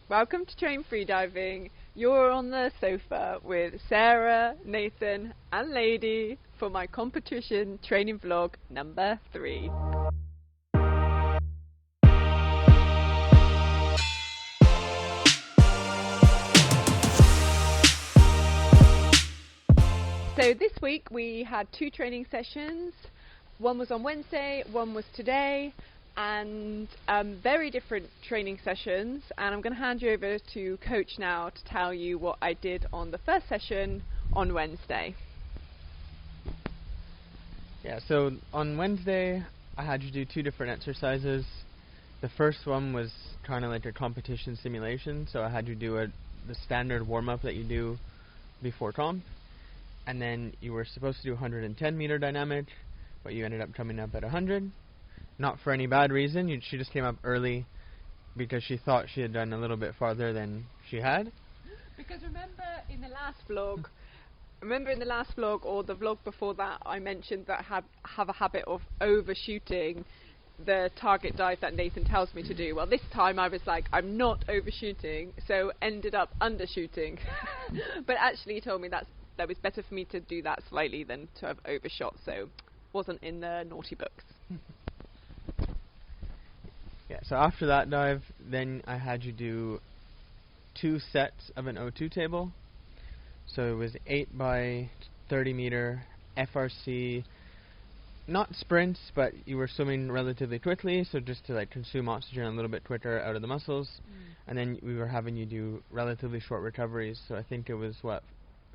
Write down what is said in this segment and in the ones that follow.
Welcome to Train Freediving. You're on the sofa with Sarah, Nathan and Lady for my competition training vlog number 3. So this week we had 2 training sessions. One was on Wednesday, one was today, and very different training sessions. And I'm going to hand you over to Coach now to tell you what I did on the first session on Wednesday. Yeah, so on Wednesday I had you do 2 different exercises. The first one was kind of like a competition simulation, so I had you do the standard warm-up that you do before comp. And then you were supposed to do 110 meter dynamic, but you ended up coming up at 100. Not for any bad reason. She just came up early because she thought she had done a little bit farther than she had. Because remember in the last vlog or the vlog before that, I mentioned that I have a habit of overshooting the target dive that Nathan tells me to do. Well, this time I was like, I'm not overshooting, so ended up undershooting. But actually he told me that was better for me to do that slightly than to have overshot, so wasn't in the naughty books. Yeah, so after that dive, then I had you do 2 sets of an O2 table. So it was 8 by 30 meter FRC, not sprints, but you were swimming relatively quickly, so just to like consume oxygen a little bit quicker out of the muscles. And then we were having you do relatively short recoveries, so I think it was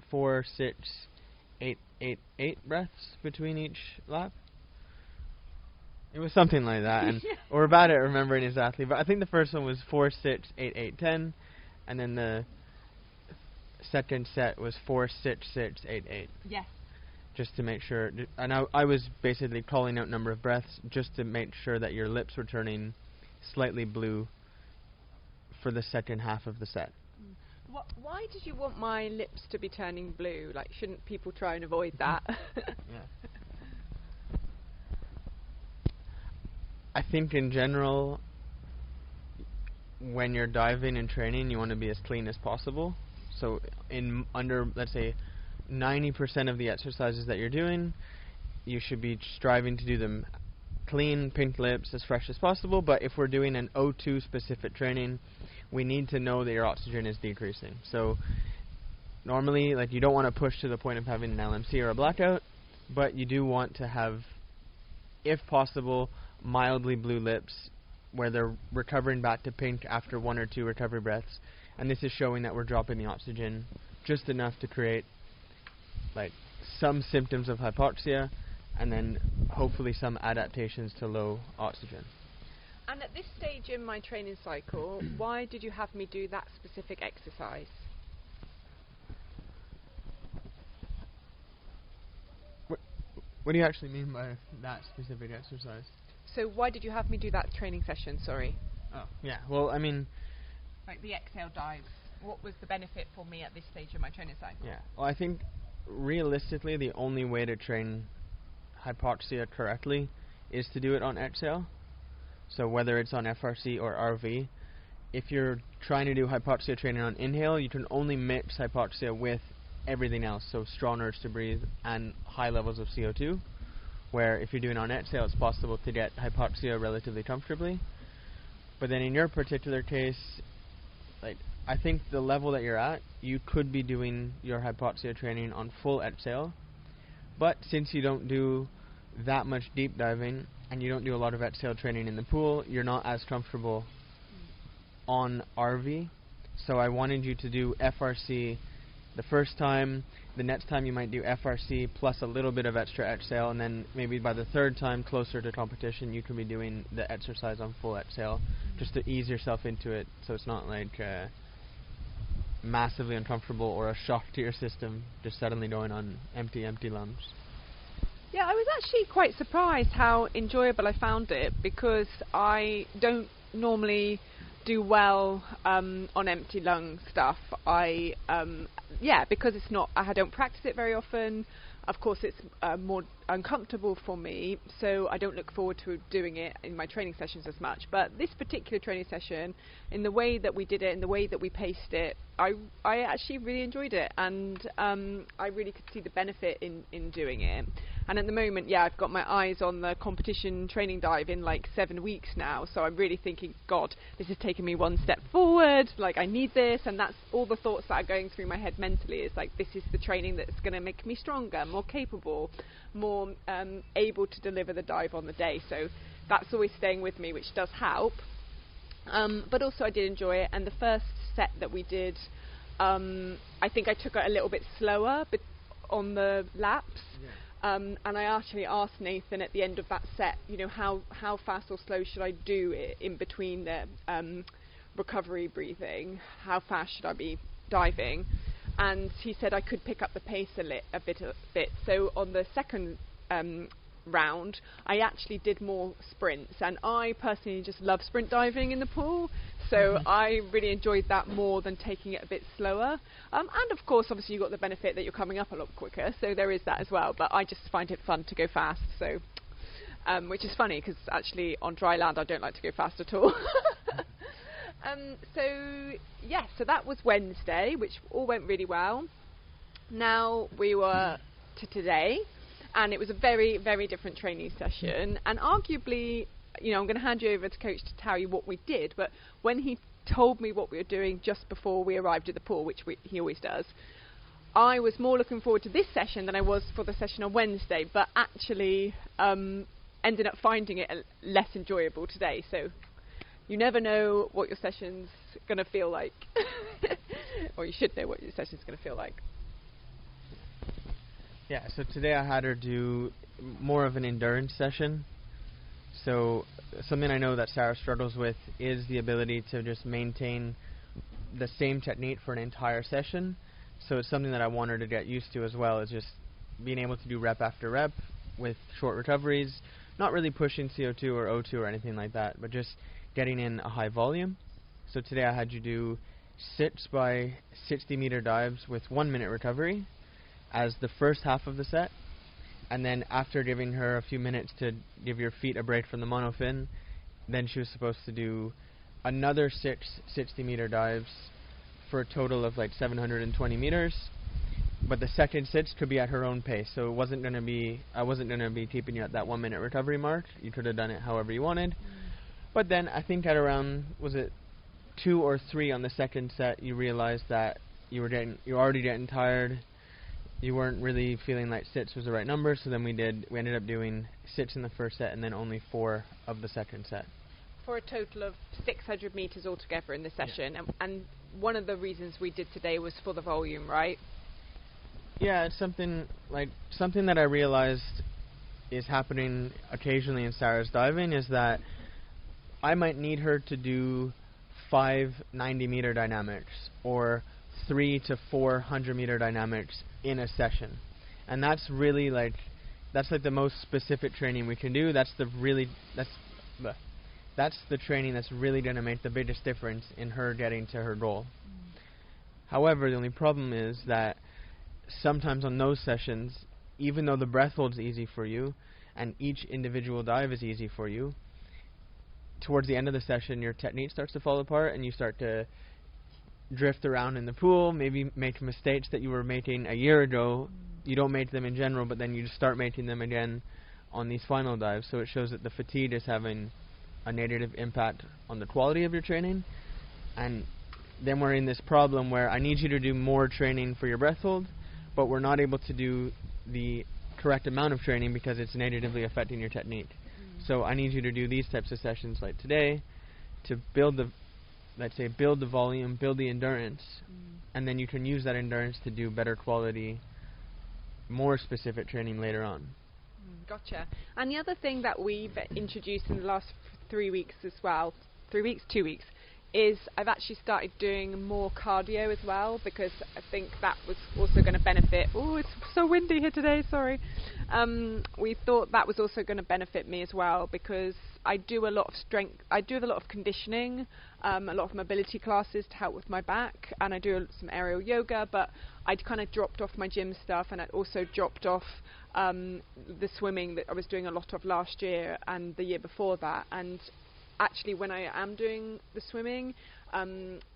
4, 6, 8, 8, 8 breaths between each lap. It was something like that, and we're bad at remembering exactly, but I think the first one was 4, 6, 8, 8, 10, and then the second set was 4, 6, 6, 8, 8. Yes. Just to make sure, and I was basically calling out number of breaths just to make sure that your lips were turning slightly blue for the second half of the set. Why did you want my lips to be turning blue? Like, shouldn't people try and avoid that? Yeah. I think in general, when you're diving and training, you want to be as clean as possible. So under, let's say, 90% of the exercises that you're doing, you should be striving to do them clean, pink lips, as fresh as possible. But if we're doing an O2 specific training, we need to know that your oxygen is decreasing. So normally, like, you don't want to push to the point of having an LMC or a blackout, but you do want to have, if possible, mildly blue lips where they're recovering back to pink after 1 or 2 recovery breaths. And this is showing that we're dropping the oxygen just enough to create like some symptoms of hypoxia, and then hopefully some adaptations to low oxygen. And at this stage in my training cycle, why did you have me do that specific exercise? What do you actually mean by that specific exercise? So why did you have me do that training session, sorry? Oh, yeah, well, I mean... Like the exhale dives, what was the benefit for me at this stage of my training cycle? Yeah, well, I think realistically the only way to train hypoxia correctly is to do it on exhale. So whether it's on FRC or RV, if you're trying to do hypoxia training on inhale, you can only mix hypoxia with everything else, so strong urge to breathe and high levels of CO2, where if you're doing on exhale, it's possible to get hypoxia relatively comfortably. But then in your particular case, like, I think the level that you're at, you could be doing your hypoxia training on full exhale, but since you don't do that much deep diving and you don't do a lot of exhale training in the pool, you're not as comfortable on RV. So I wanted you to do FRC the first time. The next time you might do FRC plus a little bit of extra exhale, and then maybe by the third time, closer to competition, you can be doing the exercise on full exhale, just to ease yourself into it, so it's not like massively uncomfortable or a shock to your system, just suddenly going on empty lungs. Yeah, I was actually quite surprised how enjoyable I found it, because I don't normally do well on empty lung stuff. Because it's not, I don't practice it very often. Of course, it's more uncomfortable for me, so I don't look forward to doing it in my training sessions as much. But this particular training session, in the way that we did it, in the way that we paced it, I actually really enjoyed it, and I really could see the benefit in doing it. And at the moment, yeah, I've got my eyes on the competition training dive in like 7 weeks now, so I'm really thinking, God, this has taken me one step forward, like I need this, and that's all the thoughts that are going through my head mentally, is like, this is the training that's going to make me stronger, more capable, more able to deliver the dive on the day. So that's always staying with me, which does help. But also I did enjoy it, and the first set that we did, I think I took it a little bit slower on the laps. Yeah. And I actually asked Nathan at the end of that set, you know, how fast or slow should I do it in between the recovery breathing? How fast should I be diving? And he said I could pick up the pace a bit. So on the second round, I actually did more sprints, and I personally just love sprint diving in the pool, so I really enjoyed that more than taking it a bit slower. And of course, obviously, you've got the benefit that you're coming up a lot quicker, so there is that as well. But I just find it fun to go fast, so which is funny because actually on dry land I don't like to go fast at all. So that was Wednesday, which all went really well. Now we were to today, and it was a very, very different training session, and arguably, you know, I'm going to hand you over to Coach to tell you what we did, but when he told me what we were doing just before we arrived at the pool, which he always does, I was more looking forward to this session than I was for the session on Wednesday, but actually ended up finding it less enjoyable today. So you never know what your session's going to feel like. Or you should know what your session's going to feel like. Yeah, so today I had her do more of an endurance session. So something I know that Sarah struggles with is the ability to just maintain the same technique for an entire session. So it's something that I want her to get used to as well, is just being able to do rep after rep with short recoveries, not really pushing CO2 or O2 or anything like that, but just getting in a high volume. So today I had you do 6 by 60 meter dives with 1 minute recovery as the first half of the set, and then after giving her a few minutes to give your feet a break from the monofin, then she was supposed to do another 6 60 meter dives for a total of like 720 meters, but the second 6 could be at her own pace, so it wasn't going to be, I wasn't going to be keeping you at that 1 minute recovery mark. You could have done it however you wanted. But then I think at around, was it 2 or 3 on the second set, you realized that you're already getting tired. You weren't really feeling like 6 was the right number, so then we ended up doing 6 in the first set and then only 4 of the second set. For a total of 600 meters altogether in the session, yeah. And one of the reasons we did today was for the volume, right? Yeah, it's something that I realized is happening occasionally in Sarah's diving, is that I might need her to do 5 90-meter dynamics or 3 to 400 meter dynamics in a session, and that's really that's the most specific training we can do. That's the training that's really going to make the biggest difference in her getting to her goal. However, the only problem is that sometimes on those sessions, even though the breath hold's easy for you and each individual dive is easy for you, towards the end of the session your technique starts to fall apart and you start to drift around in the pool, maybe make mistakes that you were making a year ago. You don't make them in general, but then you just start making them again on these final dives. So it shows that the fatigue is having a negative impact on the quality of your training. And then we're in this problem where I need you to do more training for your breath hold, but we're not able to do the correct amount of training because it's negatively affecting your technique. So I need you to do these types of sessions like today to build the, let's say, build the volume, build the endurance, and then you can use that endurance to do better quality, more specific training later on. Gotcha. And the other thing that we've introduced in the last 3 weeks as well, 2 weeks, is I've actually started doing more cardio as well, because I think that was also going to benefit. Oh, it's so windy here today, sorry. We thought that was also going to benefit me as well, because I do a lot of strength, I do a lot of conditioning a lot of mobility classes to help with my back, and I do some aerial yoga, but I'd kind of dropped off my gym stuff, and I'd also dropped off the swimming that I was doing a lot of last year and the year before that. And actually, when I am doing the swimming,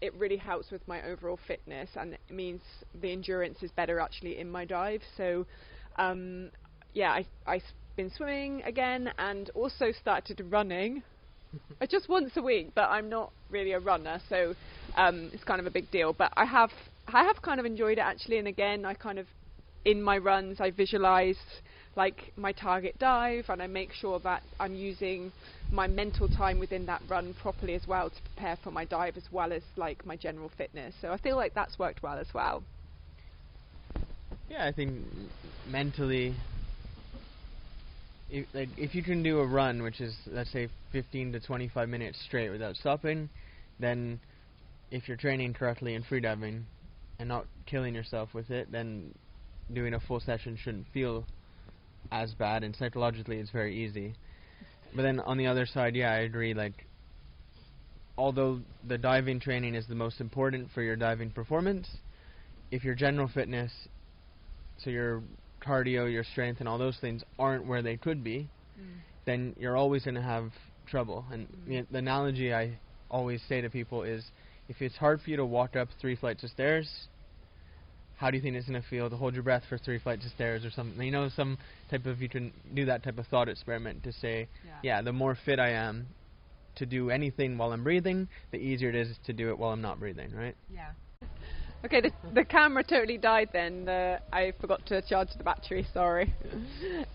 it really helps with my overall fitness, and it means the endurance is better actually in my dive. So I've been swimming again, and also started running. Just once a week, but I'm not really a runner, so it's kind of a big deal. But I have kind of enjoyed it actually, and again, I kind of, in my runs, I visualise like my target dive, and I make sure that I'm using my mental time within that run properly as well to prepare for my dive, as well as like my general fitness. So I feel like that's worked well as well. Yeah, I think mentally, if you can do a run, which is, let's say, 15 to 25 minutes straight without stopping, then if you're training correctly in freediving and not killing yourself with it, then doing a full session shouldn't feel as bad, and psychologically it's very easy. But then on the other side, yeah, I agree, like, although the diving training is the most important for your diving performance, if your general fitness, so your cardio, your strength, and all those things aren't where they could be, then you're always going to have trouble. And the analogy I always say to people is, if it's hard for you to walk up 3 flights of stairs, how do you think it's going to feel to hold your breath for 3 flights of stairs or something? You know, some type of, you can do that type of thought experiment to say, yeah, the more fit I am to do anything while I'm breathing, the easier it is to do it while I'm not breathing, right? Yeah. Okay, the camera totally died then. I forgot to charge the battery, sorry.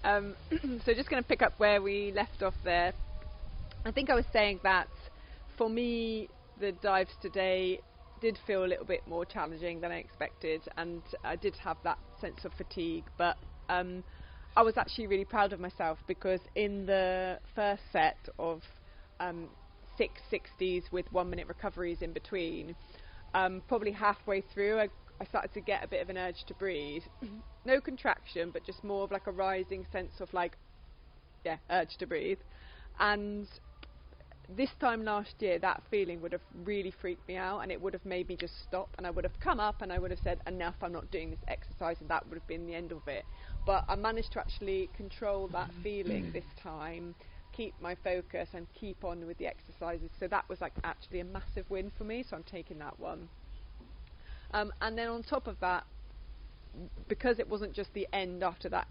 So just going to pick up where we left off there. I think I was saying that for me, the dives today did feel a little bit more challenging than I expected, and I did have that sense of fatigue, but I was actually really proud of myself, because in the first set of 6 60s with 1 minute recoveries in between, probably halfway through I started to get a bit of an urge to breathe. No contraction, but just more of like a rising sense of like, urge to breathe. And this time last year, that feeling would have really freaked me out, and it would have made me just stop, and I would have come up and I would have said, enough, I'm not doing this exercise, and that would have been the end of it. But I managed to actually control that feeling this time, keep my focus and keep on with the exercises. So that was like actually a massive win for me, so I'm taking that one. And then on top of that, because it wasn't just the end after that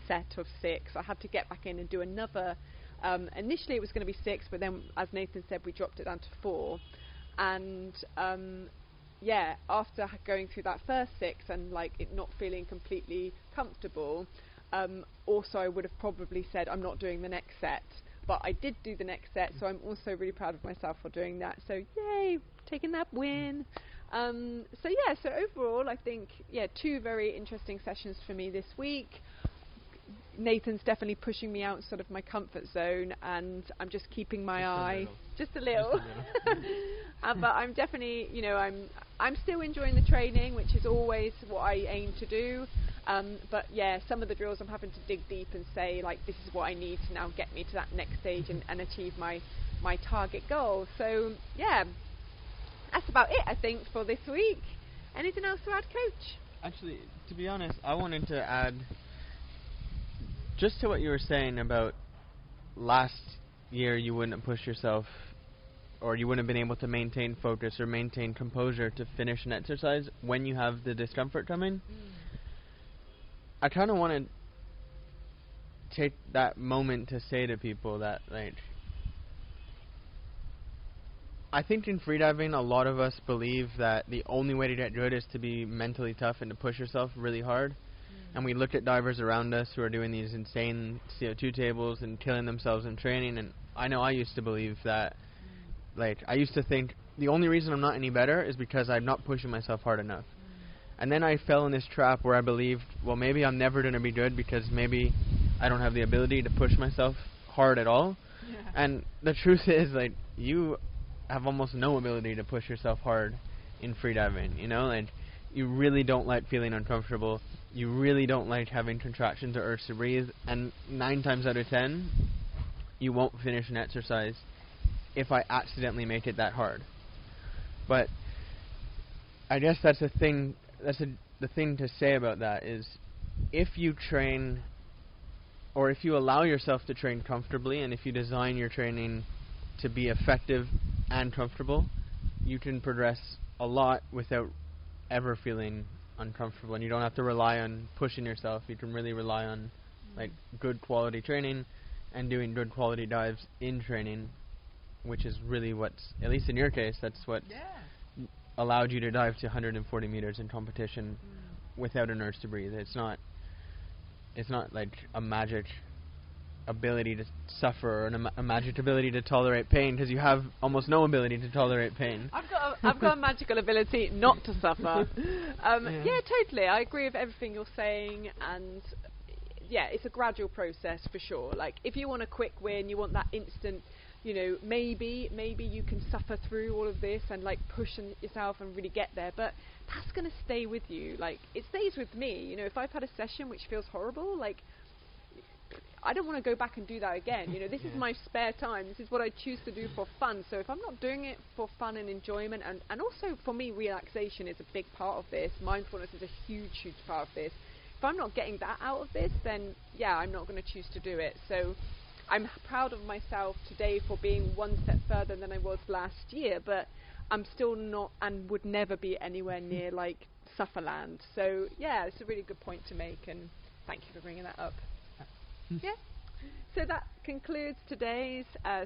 set of 6, I had to get back in and do another. Initially it was going to be 6, but then, as Nathan said, we dropped it down to 4. And after going through that first 6 and like it not feeling completely comfortable, also I would have probably said I'm not doing the next set, but I did do the next set, so I'm also really proud of myself for doing that. So yay, taking that win. So overall I think 2 very interesting sessions for me this week. Nathan's definitely pushing me out sort of my comfort zone, and I'm just keeping my eye just a little. But I'm definitely, I'm still enjoying the training, which is always what I aim to do. But some of the drills I'm having to dig deep and say, like, this is what I need to now get me to that next stage and achieve my target goal. So that's about it, I think, for this week. Anything else to add, Coach? Actually, to be honest, I wanted to add just to what you were saying about last year you wouldn't have pushed yourself, or you wouldn't have been able to maintain focus or maintain composure to finish an exercise when you have the discomfort coming. I kind of want to take that moment to say to people that, like, I think in freediving a lot of us believe that the only way to get good is to be mentally tough and to push yourself really hard. And we look at divers around us who are doing these insane CO2 tables and killing themselves in training, and I know I used to believe that. Like, I used to think the only reason I'm not any better is because I'm not pushing myself hard enough. And then I fell in this trap where I believed, well, maybe I'm never going to be good because maybe I don't have the ability to push myself hard at all. And the truth is, like, you have almost no ability to push yourself hard in freediving, like, you really don't like feeling uncomfortable. You really don't like having contractions or urge to breathe, and 9 times out of 10, you won't finish an exercise if I accidentally make it that hard. But I guess that's the thing. The thing to say about that is, if you train, or if you allow yourself to train comfortably, and if you design your training to be effective and comfortable, you can progress a lot without ever feeling uncomfortable, and you don't have to rely on pushing yourself. You can really rely on like good quality training and doing good quality dives in training, which is really what's, at least in your case, that's what allowed you to dive to 140 meters in competition without an urge to breathe. It's not like a magic ability to suffer, or a magic ability to tolerate pain, because you have almost no ability to tolerate pain. I've got a magical ability not to suffer. Yeah, totally. I agree with everything you're saying, and yeah, it's a gradual process for sure. Like, if you want a quick win, you want that instant, you know, maybe you can suffer through all of this and like push yourself and really get there, but that's going to stay with you. Like, it stays with me. You know, if I've had a session which feels horrible, like, I don't want to go back and do that again. You know, this is my spare time. This is what I choose to do for fun. So if I'm not doing it for fun and enjoyment, and also for me, relaxation is a big part of this. Mindfulness is a huge, huge part of this. If I'm not getting that out of this, then yeah, I'm not going to choose to do it. So I'm proud of myself today for being one step further than I was last year, but I'm still not, and would never be anywhere near like Sufferland. So yeah, it's a really good point to make, and thank you for bringing that up. Yeah. So that concludes today's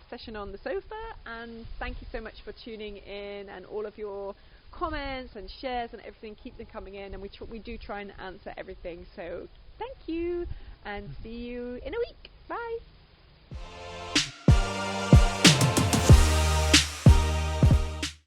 session on the sofa, and thank you so much for tuning in, and all of your comments and shares and everything. Keep them coming in, and we do try and answer everything. So thank you, and see you in a week. Bye.